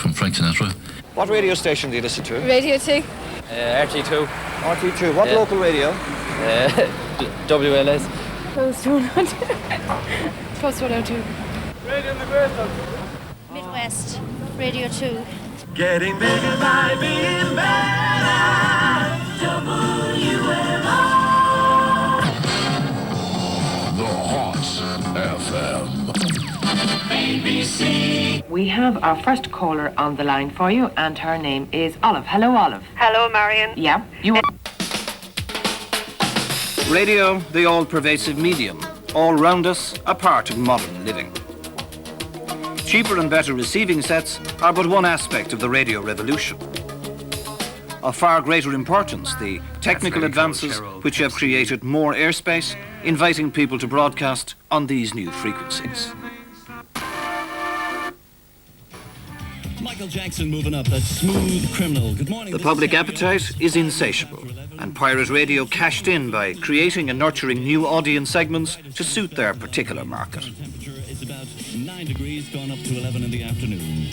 from Frank Sinatra. What radio station do you listen to? Radio 2. RTE2. RTE2. What local radio? WLS. Post 102. Post 102. Radio in the Great. Midwest. Radio 2. Getting bigger by being better. WMR. The Hot FM. ABC. We have our first caller on the line for you, and her name is Olive. Hello, Olive. Hello, Marion. Yeah, you. Radio, the all-pervasive medium, all round us, a part of modern living. Cheaper and better receiving sets are but one aspect of the radio revolution. Of far greater importance, the technical advances which have created more airspace, inviting people to broadcast on these new frequencies. Michael Jackson moving up, that smooth criminal. Good morning. The public appetite is insatiable, and pirate radio cashed in by creating and nurturing new audience segments to suit their particular market. Temperature is about 9 degrees, gone up to 11 in the afternoon.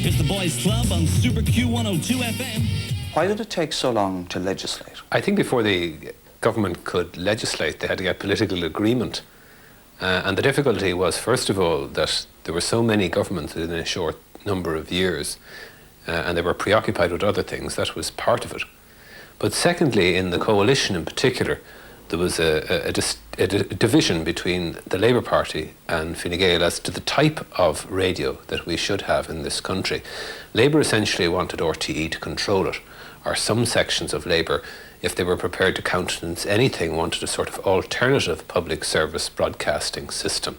It's the Boys Club on Super Q102 FM. Why did it take so long to legislate? I think before the government could legislate, they had to get political agreement. And the difficulty was, first of all, that there were so many governments within a short number of years, and they were preoccupied with other things. That was part of it. But secondly, in the coalition in particular, there was a division between the Labour Party and Fine Gael as to the type of radio that we should have in this country. Labour essentially wanted RTE to control it, or some sections of Labour, if they were prepared to countenance anything, wanted a sort of alternative public service broadcasting system.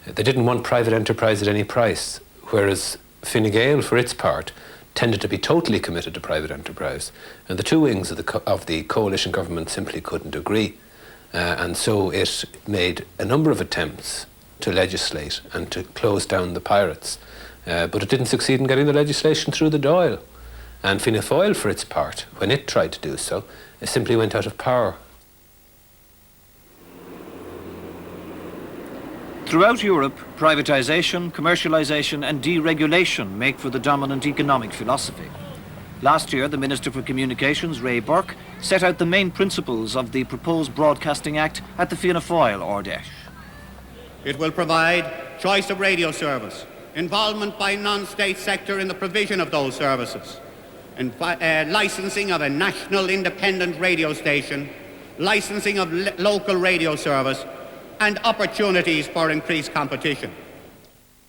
They didn't want private enterprise at any price, whereas Fine Gael, for its part, tended to be totally committed to private enterprise. And the two wings of the coalition government simply couldn't agree. And so it made a number of attempts to legislate and to close down the pirates. But it didn't succeed in getting the legislation through the Dáil. And Fianna Fáil, for its part, when it tried to do so, it simply went out of power. Throughout Europe, privatisation, commercialisation and deregulation make for the dominant economic philosophy. Last year, the Minister for Communications, Ray Burke, set out the main principles of the proposed Broadcasting Act at the Fianna Fáil Ardèche. It will provide choice of radio service, involvement by non-state sector in the provision of those services, and licensing of a national independent radio station, licensing of local radio service, and opportunities for increased competition.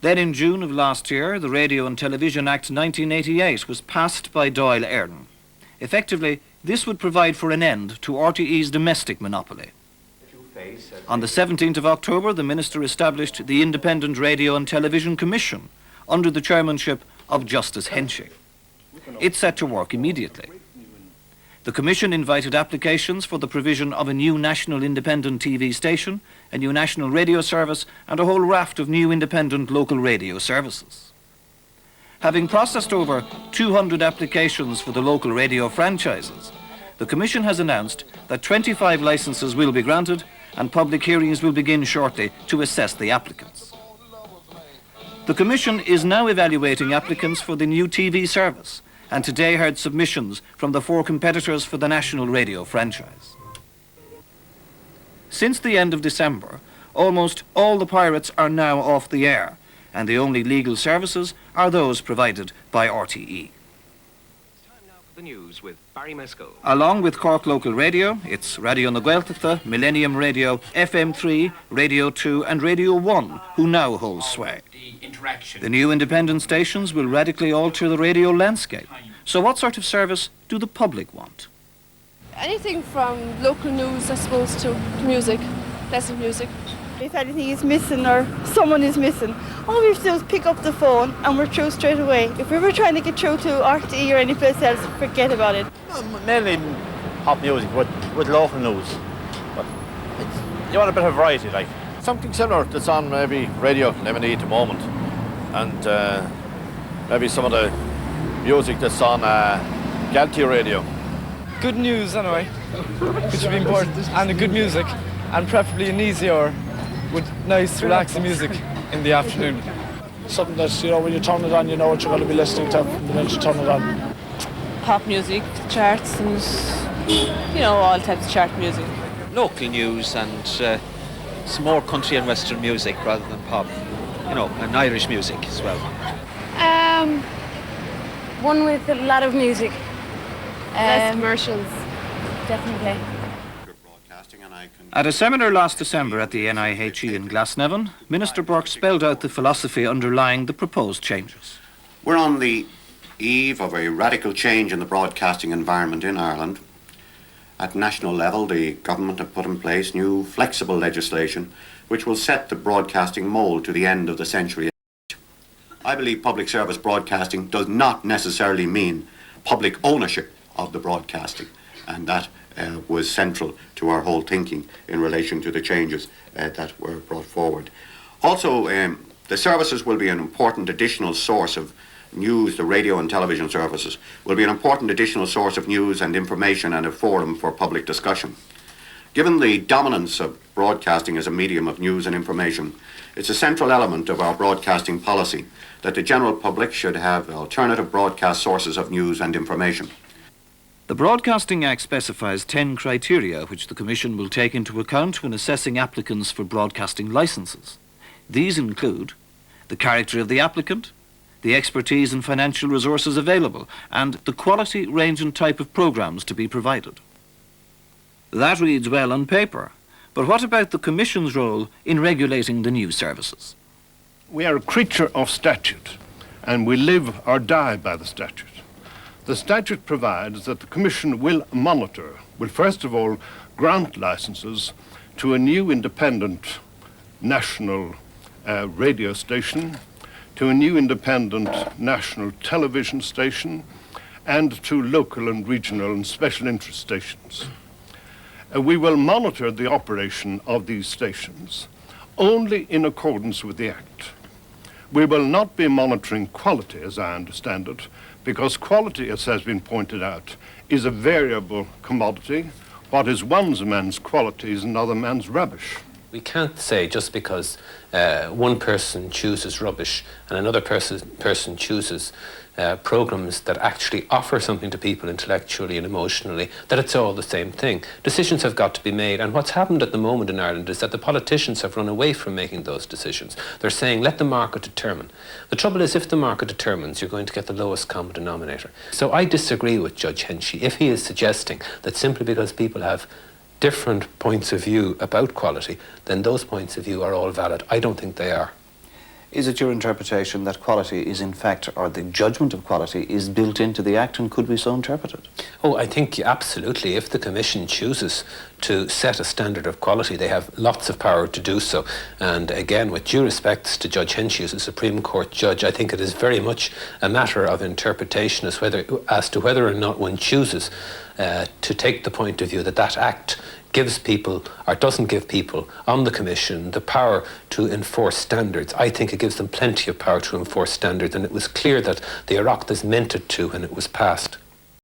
Then in June of last year, the Radio and Television Act 1988 was passed by Dáil Éireann. Effectively, this would provide for an end to RTE's domestic monopoly. On the 17th of October, the Minister established the Independent Radio and Television Commission under the chairmanship of Justice Henchy. It set to work immediately. The Commission invited applications for the provision of a new national independent TV station, a new national radio service, and a whole raft of new independent local radio services. Having processed over 200 applications for the local radio franchises, the Commission has announced that 25 licences will be granted and public hearings will begin shortly to assess the applicants. The Commission is now evaluating applicants for the new TV service, and today heard submissions from the 4 competitors for the national radio franchise. Since the end of December, almost all the pirates are now off the air, and the only legal services are those provided by RTE. It's time now for the news with Barry Mescal. Along with Cork Local Radio, it's Radio na Gaeltachta, Millennium Radio, FM3, Radio 2 and Radio 1 who now hold sway. The new independent stations will radically alter the radio landscape. So what sort of service do the public want? Anything from local news, I suppose, to music, pleasant music. If anything is missing or someone is missing, all we have to do is pick up the phone and we're through straight away. If we were trying to get through to RTE or any place else, forget about it. Mainly pop music with local news. But you want a bit of variety, like. Something similar that's on maybe Radio Lemony at the moment. And maybe some of the music that's on Galtee Radio. Good news anyway, which would be important, and good music, and preferably an easy hour with nice relaxing music in the afternoon. something that, you know, when you turn it on, you know what you're going to be listening to the minute you turn it on. Pop music, charts, and, you know, all types of chart music. Local news and some more country and western music rather than pop, you know, and Irish music as well. One with a lot of music. Less commercials. Definitely. At a seminar last December at the NIHE in Glasnevin, Minister Burke spelled out the philosophy underlying the proposed changes. We're on the eve of a radical change in the broadcasting environment in Ireland. At national level, the government have put in place new flexible legislation which will set the broadcasting mould to the end of the century. I believe public service broadcasting does not necessarily mean public ownership of the broadcasting, and that was central to our whole thinking in relation to the changes that were brought forward. Also, the services will be an important additional source of news. The radio and television services will be an important additional source of news and information and a forum for public discussion. Given the dominance of broadcasting as a medium of news and information, it's a central element of our broadcasting policy that the general public should have alternative broadcast sources of news and information. The Broadcasting Act specifies 10 criteria which the Commission will take into account when assessing applicants for broadcasting licences. These include the character of the applicant, the expertise and financial resources available, and the quality, range and type of programmes to be provided. That reads well on paper, but what about the Commission's role in regulating the news services? We are a creature of statute, and we live or die by the statute. The statute provides that the Commission will first of all grant licenses to a new independent national radio station, to a new independent national television station, and to local and regional and special interest stations. We will monitor the operation of these stations only in accordance with the Act. We will not be monitoring quality, as I understand it, because quality, as has been pointed out, is a variable commodity. What is one man's quality is another man's rubbish. We can't say just because one person chooses rubbish and another person chooses programmes that actually offer something to people intellectually and emotionally, that it's all the same thing. Decisions have got to be made, and what's happened at the moment in Ireland is that the politicians have run away from making those decisions. They're saying, let the market determine. The trouble is, if the market determines, you're going to get the lowest common denominator. So I disagree with Judge Henchy if he is suggesting that simply because people have different points of view about quality, then those points of view are all valid. I don't think they are. Is it your interpretation that quality is in fact, or the judgment of quality is built into the Act and could be so interpreted? Oh, I think absolutely. If the Commission chooses to set a standard of quality, they have lots of power to do so. And again, with due respects to Judge Henchy as a Supreme Court judge, I think it is very much a matter of interpretation as to whether or not one chooses to take the point of view that that Act gives people or doesn't give people on the Commission the power to enforce standards. I think it gives them plenty of power to enforce standards, and it was clear that the Oireachtas meant it to when it was passed.